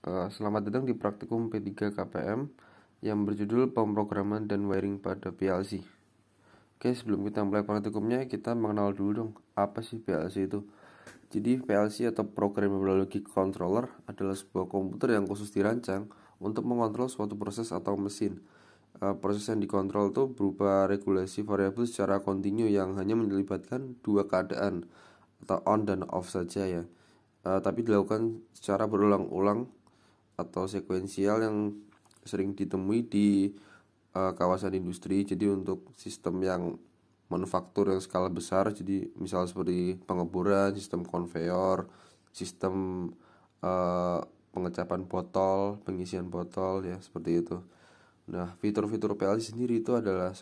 Selamat datang di praktikum P3 KPM yang berjudul Pemrograman dan Wiring pada PLC. Oke, sebelum kita mulai praktikumnya, kita mengenal dulu dong, apa sih PLC itu? Jadi PLC atau Programmable Logic Controller adalah sebuah komputer yang khusus dirancang untuk mengontrol suatu proses atau mesin. Proses yang dikontrol itu berupa regulasi variabel secara kontinu yang hanya melibatkan dua keadaan atau on dan off saja ya. Tapi dilakukan secara berulang-ulang atau sekuensial yang sering ditemui di kawasan industri. Jadi untuk sistem yang manufaktur yang skala besar, jadi misal seperti pengeboran, sistem konveyor, sistem pengecapan botol, pengisian botol ya, seperti itu. Nah, fitur-fitur PLC sendiri itu adalah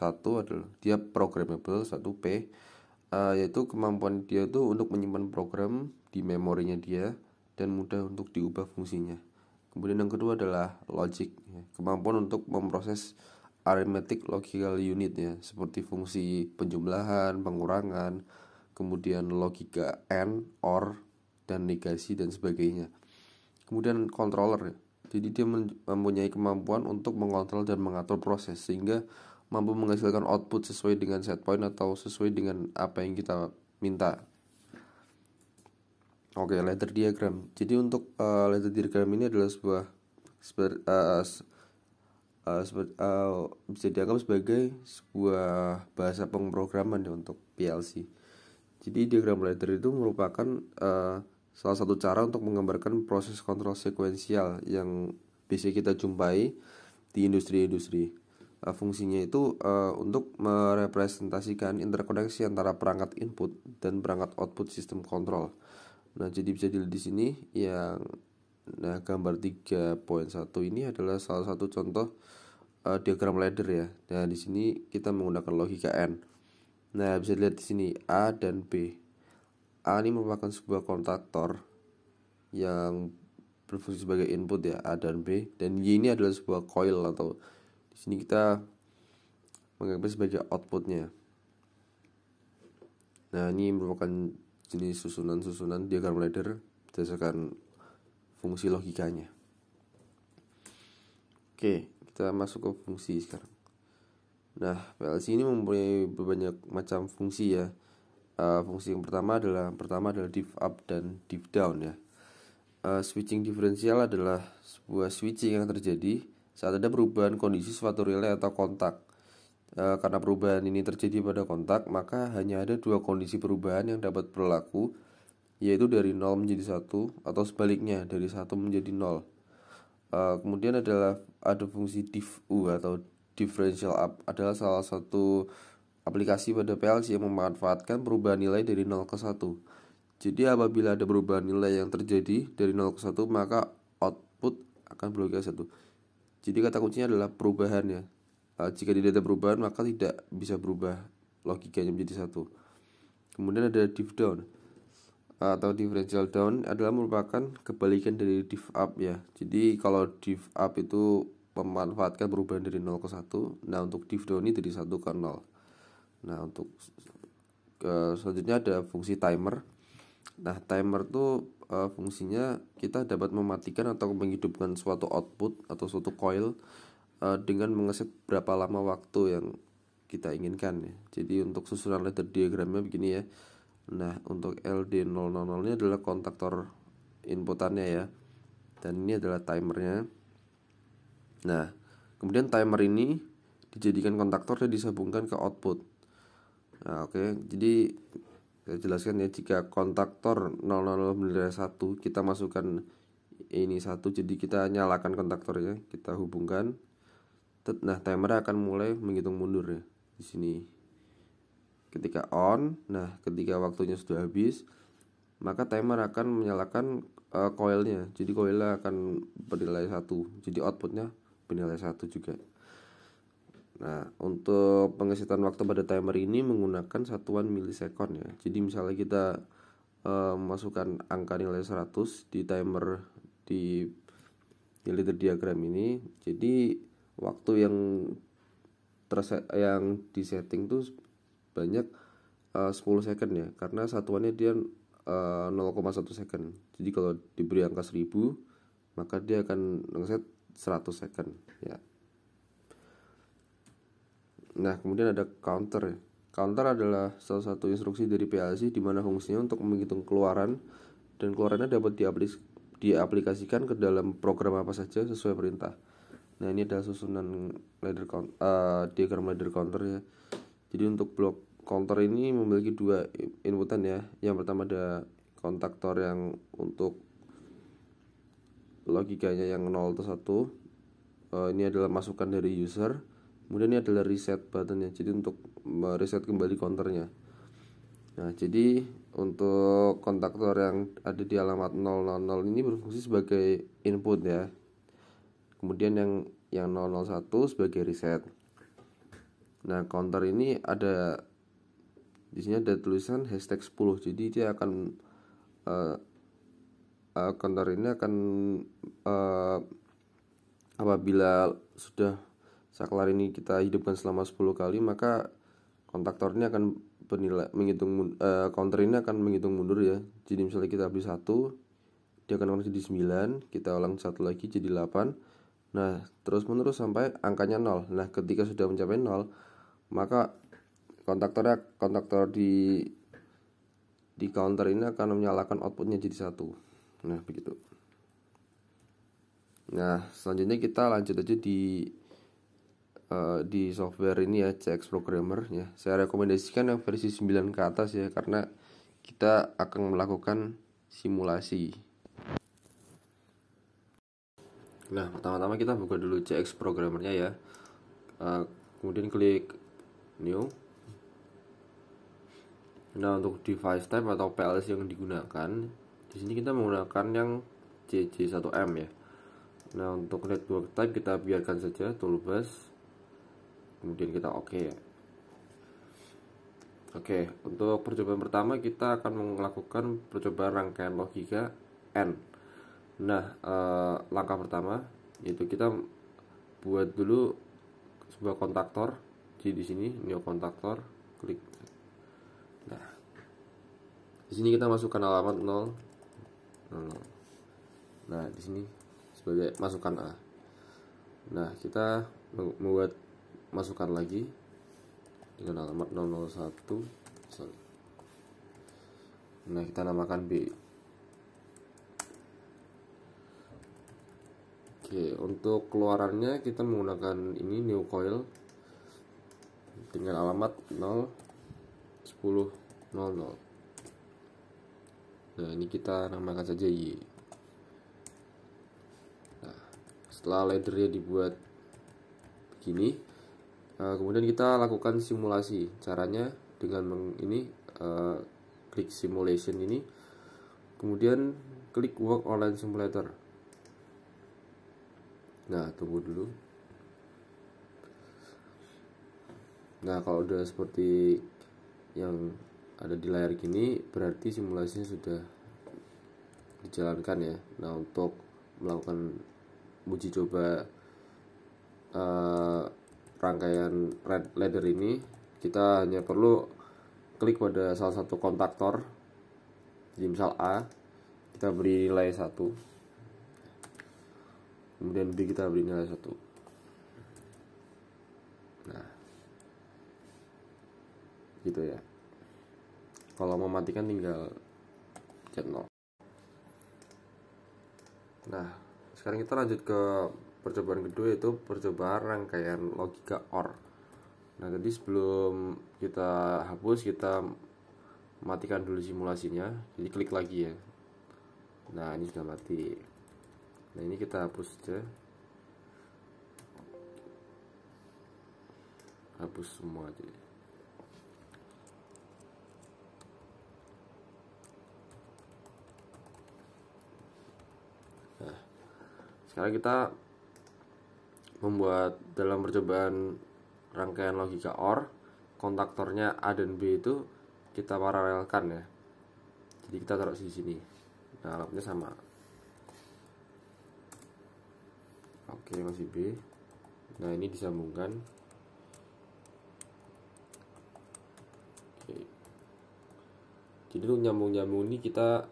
dia programmable, satu P, yaitu kemampuan dia itu untuk menyimpan program di memorinya dia dan mudah untuk diubah fungsinya. Kemudian yang kedua adalah logic, ya. Kemampuan untuk memproses arithmetic logical unit ya, seperti fungsi penjumlahan, pengurangan, kemudian logika AND, OR, dan negasi dan sebagainya. Kemudian controller ya. Jadi dia mempunyai kemampuan untuk mengontrol dan mengatur proses sehingga mampu menghasilkan output sesuai dengan set point atau sesuai dengan apa yang kita minta. Oke, ladder diagram. Jadi untuk ladder diagram ini adalah bisa dianggap sebagai sebuah bahasa pemrograman ya untuk PLC. Jadi diagram ladder itu merupakan salah satu cara untuk menggambarkan proses kontrol sekuensial yang bisa kita jumpai di industri-industri. Fungsinya itu untuk merepresentasikan interkoneksi antara perangkat input dan perangkat output sistem kontrol. Nah, jadi bisa dilihat di sini gambar 3.1 ini adalah salah satu contoh diagram ladder ya. Nah, di sini kita menggunakan logika AND. Nah, bisa dilihat di sini A dan B. A ini merupakan sebuah kontaktor yang berfungsi sebagai input ya, A dan B, dan Y ini adalah sebuah coil atau di sini kita menganggapnya sebagai outputnya. Nah, ini merupakan jenis susunan diagram ladder berdasarkan fungsi logikanya. Oke, kita masuk ke fungsi sekarang. Nah, PLC ini mempunyai banyak macam fungsi ya. Fungsi yang pertama adalah div up dan div down ya. Switching diferensial adalah sebuah switching yang terjadi saat ada perubahan kondisi suatu relay atau kontak. Karena perubahan ini terjadi pada kontak, maka hanya ada dua kondisi perubahan yang dapat berlaku, yaitu dari 0 menjadi 1 atau sebaliknya dari 1 menjadi 0. Kemudian ada fungsi div U atau differential up, adalah salah satu aplikasi pada PLC yang memanfaatkan perubahan nilai dari 0 ke 1. Jadi apabila ada perubahan nilai yang terjadi dari 0 ke 1, maka output akan berubah 1. Jadi kata kuncinya adalah perubahan ya. Jika tidak ada perubahan, maka tidak bisa berubah logikanya menjadi 1. Kemudian ada div down atau differential down adalah merupakan kebalikan dari div up ya. Jadi kalau div up itu memanfaatkan perubahan dari 0 ke 1. Nah, untuk div down ini dari 1 ke 0. Nah, untuk selanjutnya ada fungsi timer. Nah, timer itu fungsinya kita dapat mematikan atau menghidupkan suatu output atau suatu coil dengan mengeset berapa lama waktu yang kita inginkan ya. Jadi untuk susunan ladder diagramnya begini ya. Nah, untuk LD000 ini adalah kontaktor inputannya ya. Dan ini adalah timernya. Nah, kemudian timer ini dijadikan kontaktor dan disambungkan ke output. Nah, oke. Jadi saya jelaskan ya, jika kontaktor 00 bendera 1 kita masukkan ini 1, jadi kita nyalakan kontaktornya, kita hubungkan. Nah, timer akan mulai menghitung mundur ya di sini. Ketika on, nah ketika waktunya sudah habis, maka timer akan menyalakan coilnya. Jadi coilnya akan bernilai 1. Jadi outputnya bernilai 1 juga. Nah, untuk pengesetan waktu pada timer ini menggunakan satuan milisekon ya. Jadi misalnya kita masukkan angka nilai 100 di timer di ladder diagram ini, jadi waktu yang disetting tuh banyak 10 second ya, karena satuannya dia 0,1 second. Jadi kalau diberi angka 1000, maka dia akan ngeset 100 second ya. Nah, kemudian ada counter ya. Counter adalah salah satu instruksi dari PLC di mana fungsinya untuk menghitung keluaran, dan keluarannya dapat diaplikasikan ke dalam program apa saja sesuai perintah. Nah, ini adalah susunan diagram ladder counter ya. Jadi untuk blok counter ini memiliki dua inputan ya. Yang pertama ada kontaktor yang untuk logikanya yang 0 atau 1. Ini adalah masukan dari user. Kemudian ini adalah reset buttonnya, jadi untuk mereset kembali counternya. Nah, jadi untuk kontaktor yang ada di alamat 000 ini berfungsi sebagai input ya. Kemudian yang 001 sebagai reset. Nah, counter ini ada di sini ada tulisan hashtag 10. Jadi dia akan counter ini akan apabila sudah saklar ini kita hidupkan selama 10 kali, maka kontaktor ini akan menghitung counter ini akan menghitung mundur ya. Jadi misalnya kita habis 1, dia akan jadi 9, kita ulang satu lagi jadi 8. Nah, terus menerus sampai angkanya 0. Nah, ketika sudah mencapai 0, maka kontaktor di counter ini akan menyalakan outputnya jadi 1. Nah, begitu. Nah, selanjutnya kita lanjut aja di software ini ya, CX Programmer ya. Saya rekomendasikan yang versi 9 ke atas ya, karena kita akan melakukan simulasi. Nah, pertama-tama kita buka dulu CX Programmernya ya. Kemudian klik New. Nah, untuk device type atau PLC yang digunakan, di sini kita menggunakan yang CJ1M ya. Nah, untuk network type kita biarkan saja toolbus. Kemudian kita oke ya. Oke, untuk percobaan pertama kita akan melakukan percobaan rangkaian logika N. Nah, langkah pertama yaitu kita buat dulu sebuah kontaktor. Jadi di sini new kontaktor, klik. Nah, di sini kita masukkan alamat 0. Nah, di sini sebagai masukan A. Nah, kita membuat masukan lagi dengan alamat 001. Nah, kita namakan B. Oke, untuk keluarannya kita menggunakan ini new coil dengan alamat 01000. Nah, ini kita namakan saja Y. Nah, setelah laddernya dibuat begini, kemudian kita lakukan simulasi. Caranya dengan klik simulation ini, kemudian klik work online simulator. Nah, tunggu dulu. Nah, kalau udah seperti yang ada di layar gini, berarti simulasinya sudah dijalankan ya. Nah, untuk melakukan uji coba rangkaian ladder ini, kita hanya perlu klik pada salah satu kontaktor. Jadi misal A, kita beri nilai 1, kemudian B kita beri nilai 1. Nah, gitu ya. Kalau mematikan tinggal pencet 0. Nah, sekarang kita lanjut ke percobaan kedua, yaitu percobaan rangkaian logika OR. Nah, tadi sebelum kita hapus, kita matikan dulu simulasinya. Jadi klik lagi ya. Nah, ini sudah mati. Nah, ini kita hapus saja. Hapus semua aja. Nah, sekarang kita membuat dalam percobaan rangkaian logika OR, kontaktornya A dan B itu kita paralelkan ya. Jadi kita taruh di sini. Nah, alatnya sama. Oke, masih B. Nah, ini disambungkan. Oke. Jadi untuk nyambung-nyambung ini kita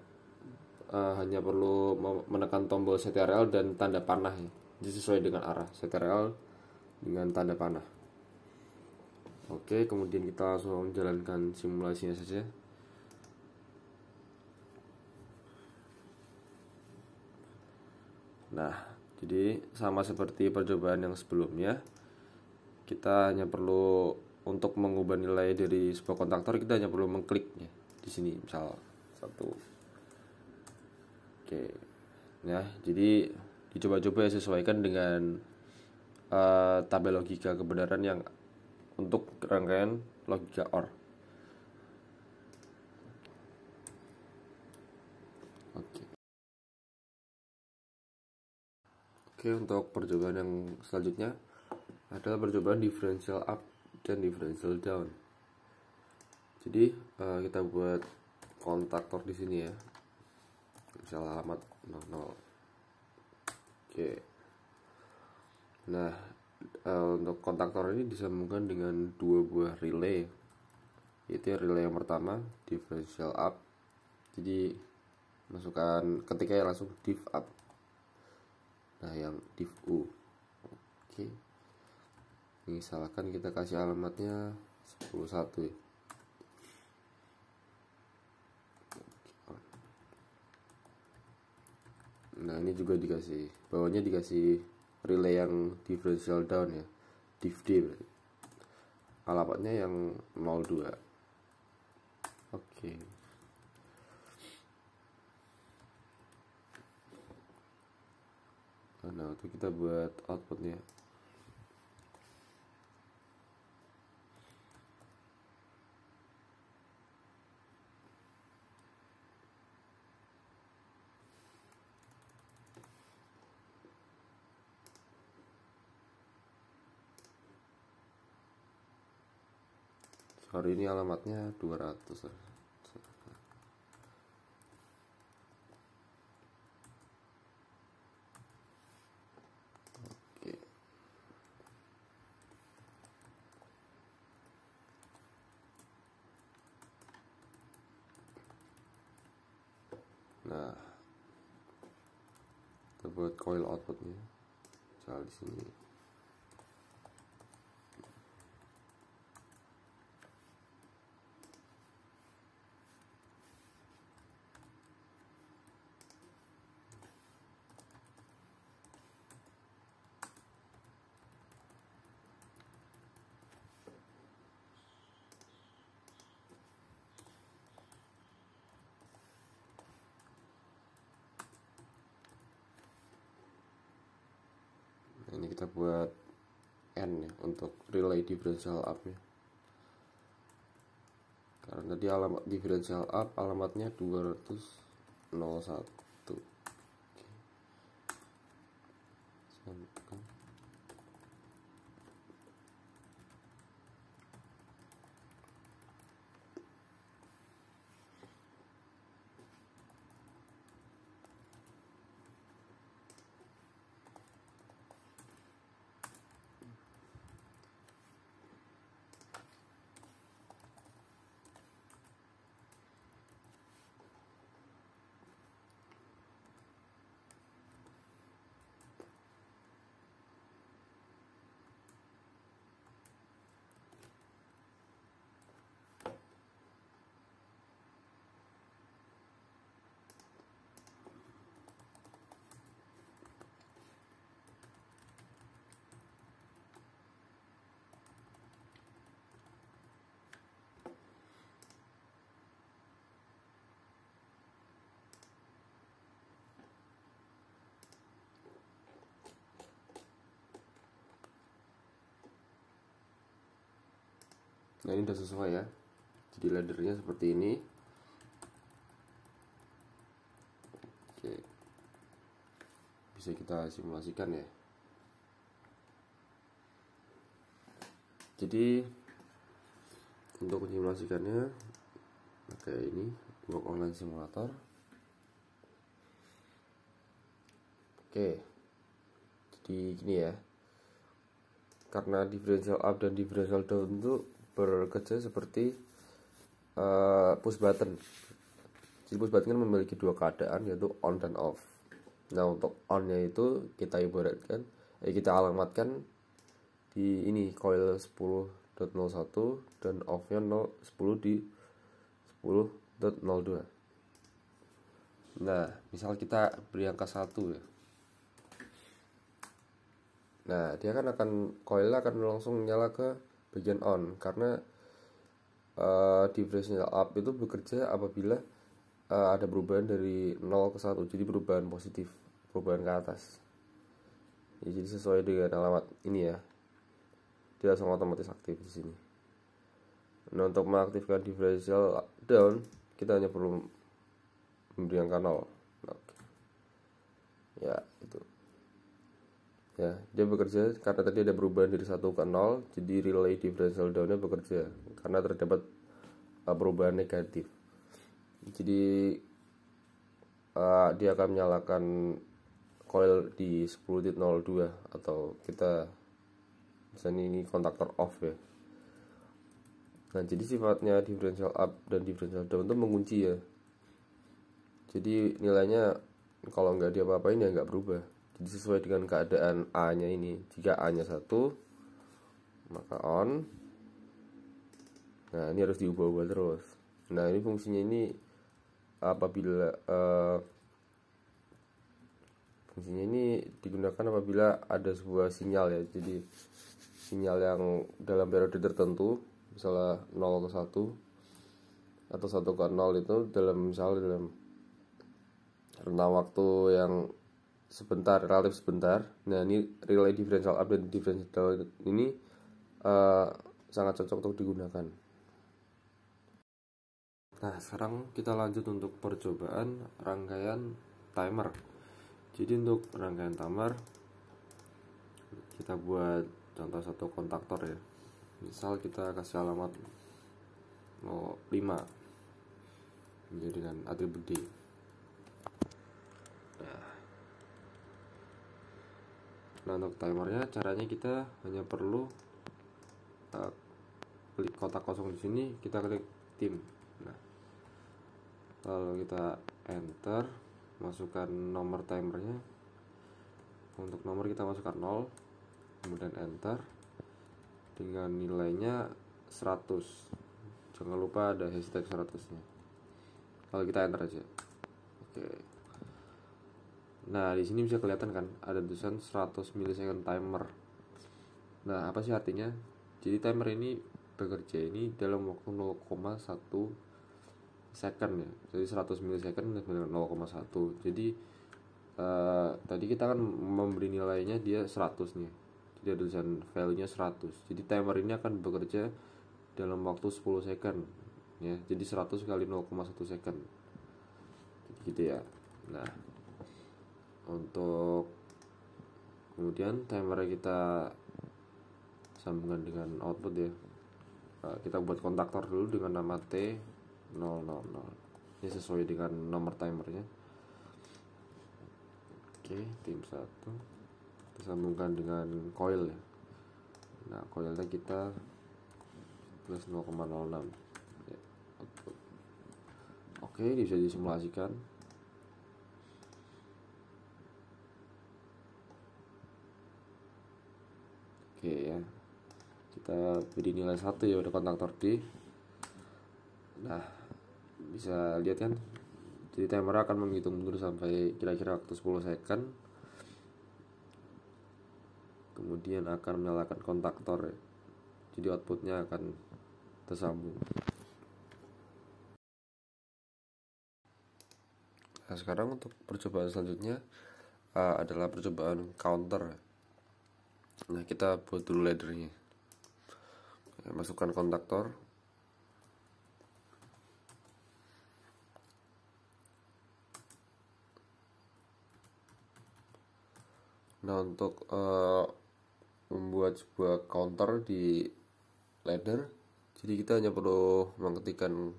hanya perlu menekan tombol CTRL dan tanda panah ya. Jadi sesuai dengan arah CTRL dengan tanda panah. Oke, kemudian kita langsung menjalankan simulasinya saja. Nah, jadi sama seperti percobaan yang sebelumnya, kita hanya perlu untuk mengubah nilai dari sebuah kontaktor, kita hanya perlu mengkliknya di sini, misal satu. Oke, ya, jadi dicoba-coba ya, sesuaikan dengan tabel logika kebenaran yang untuk rangkaian logika OR. Oke, untuk percobaan yang selanjutnya adalah percobaan differential up dan differential down. Jadi kita buat kontaktor di sini ya, misal alamat 00. Oke. Nah, untuk kontaktor ini disambungkan dengan dua buah relay, yaitu relay yang pertama differential up, jadi masukkan ketiknya langsung diff up. Nah, yang diff u. Oke, misalkan kita kasih alamatnya 101 ya. Nah, ini juga dikasih, bawahnya dikasih relay yang differential down ya, diff d berarti. Alamatnya yang 02. Oke. Nah, itu kita buat outputnya. Hari ini alamatnya 200. Oke. Nah, kita buat coil outputnya. Misal di sini. Ini kita buat N ya, untuk relay differential up nya, karena tadi alamat differential up alamatnya 201. Nah, ini udah sesuai ya, jadi laddernya seperti ini. Oke, bisa kita simulasikan ya. Jadi untuk simulasikannya pakai ini, Work Online Simulator. Oke, jadi gini ya, karena differential up dan differential down itu bekerja seperti push button. Jadi push button kan memiliki dua keadaan, yaitu on dan off. Nah, untuk on-nya itu kita ibaratkan, kita alamatkan di ini coil 10.01 dan off-nya 10 di 10.02. Nah, misal kita beri angka 1 ya. Nah, dia kan coilnya akan langsung nyala ke bagian on, karena differential up itu bekerja apabila ada perubahan dari 0 ke 1, jadi perubahan positif, perubahan ke atas ya. Jadi sesuai dengan alamat ini ya, dia langsung otomatis aktif di sini. Nah, untuk mengaktifkan differential down, kita hanya perlu memberi angka 0. Ya, itu ya, dia bekerja karena tadi ada perubahan dari 1 ke 0, jadi relay differential down-nya bekerja karena terdapat perubahan negatif. Jadi dia akan menyalakan coil di 10.02, atau kita misalnya ini kontaktor off ya. Nah, jadi sifatnya differential up dan differential down itu mengunci ya. Jadi nilainya kalau nggak diapa-apain ya nggak berubah. Jadi sesuai dengan keadaan A-nya ini. Jika A-nya 1, maka on. Nah, ini harus diubah-ubah terus. Nah, ini fungsinya ini apabila fungsinya ini digunakan apabila ada sebuah sinyal ya. Jadi sinyal yang dalam periode tertentu, misalnya 0 ke 1 atau 1 ke 0 itu dalam rentang waktu yang sebentar, relatif sebentar. Nah, ini relay differential up dan differential down ini sangat cocok untuk digunakan. Nah, sekarang kita lanjut untuk percobaan rangkaian timer. Jadi untuk rangkaian timer, kita buat contoh satu kontaktor ya. Misal kita kasih alamat 05 menjadi dengan atribut D. Nah, untuk timernya caranya kita hanya perlu klik kotak kosong di sini, kita klik tim. Nah, lalu kita enter, masukkan nomor timernya. Untuk nomor kita masukkan 0, kemudian enter dengan nilainya 100. Jangan lupa ada hashtag 100-nya. Lalu kita enter aja. Oke. Nah, di sini bisa kelihatan kan ada tulisan 100 milisecond timer. Nah, apa sih artinya? Jadi timer ini bekerja ini dalam waktu 0,1 second ya. Jadi 100 milisecond dengan 0,1. Jadi tadi kita kan memberi nilainya dia 100 nih. Jadi ada tulisan value-nya 100. Jadi timer ini akan bekerja dalam waktu 10 second ya. Jadi 100 kali 0,1 second. Gitu ya. Nah, untuk kemudian timer kita sambungkan dengan output ya. Kita buat kontaktor dulu dengan nama T000. Ini sesuai dengan nomor timernya. Oke, tim 1 kita sambungkan dengan coil ya. Nah, coilnya kita plus 0,06 ya, output. Oke, bisa disimulasikan. Oke ya, kita beri nilai 1 ya pada kontaktor D. Nah, bisa lihat kan, jadi timer akan menghitung mundur sampai kira-kira waktu 10 second, kemudian akan menyalakan kontaktor ya. Jadi outputnya akan tersambung. Nah, sekarang untuk percobaan selanjutnya adalah percobaan counter. Nah, kita buat dulu laddernya. Masukkan kontaktor. Nah, untuk membuat sebuah counter di ladder, jadi kita hanya perlu mengetikkan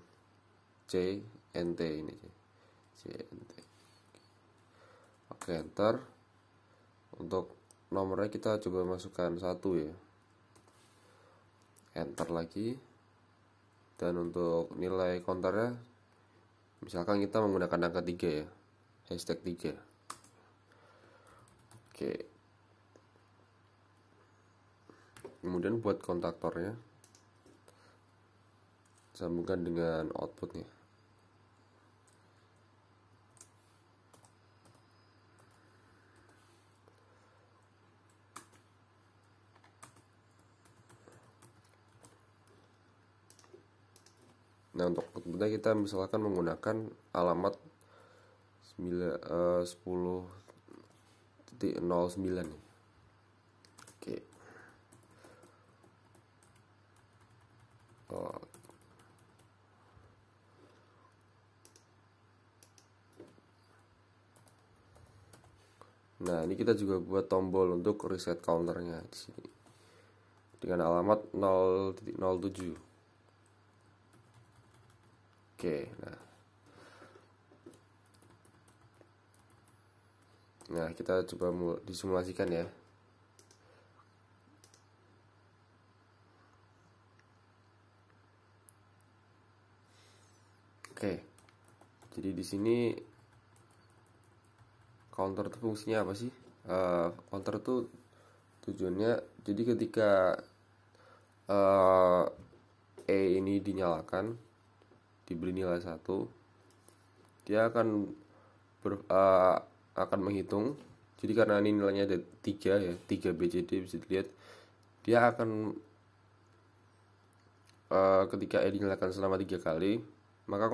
CNT ini, CNT. Oke, enter. Untuk nomornya kita coba masukkan 1 ya. Enter lagi. Dan untuk nilai counternya Misalkan kita menggunakan angka 3 ya, hashtag 3. Oke. Kemudian buat kontaktornya, sambungkan dengan outputnya. Nah, untuk outputnya kita misalkan menggunakan alamat 10.09 nih. Oke. Oh. Nah, ini kita juga buat tombol untuk reset counternya di sini dengan alamat 0.07. Oke, nah kita coba disimulasikan ya. Oke, jadi di sini counter itu fungsinya apa sih? Counter itu tujuannya, jadi ketika E ini dinyalakan, diberi nilai 1, dia akan menghitung. Jadi karena ini nilainya ada 3 ya, 3 BCD bisa dilihat, dia akan ketika E dinyalakan selama 3 kali, maka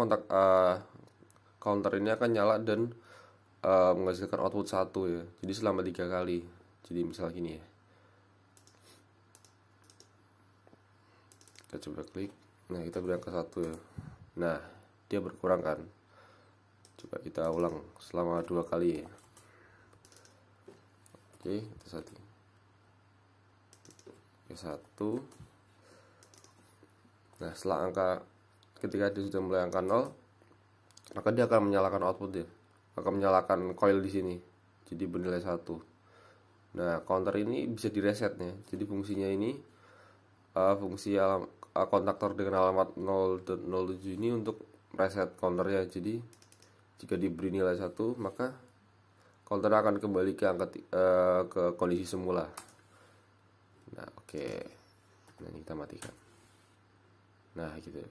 counter ini akan nyala dan menghasilkan output 1 ya. Jadi selama 3 kali. Jadi misalnya gini ya, kita coba klik. Nah, kita beri angka 1 ya. Nah, dia berkurang kan. Coba kita ulang selama 2 kali ya. Oke, kita satu. Oke, 1. Nah, ketika dia sudah mulai angka 0, maka dia akan menyalakan output ya. Akan menyalakan coil di sini. Jadi bernilai 1. Nah, counter ini bisa direset ya. Jadi fungsinya ini fungsi kontaktor dengan alamat 0.07 ini untuk reset counternya. Jadi jika diberi nilai 1, maka counter akan kembali ke kondisi semula. Nah, oke. Nah, ini kita matikan. Nah, gitu.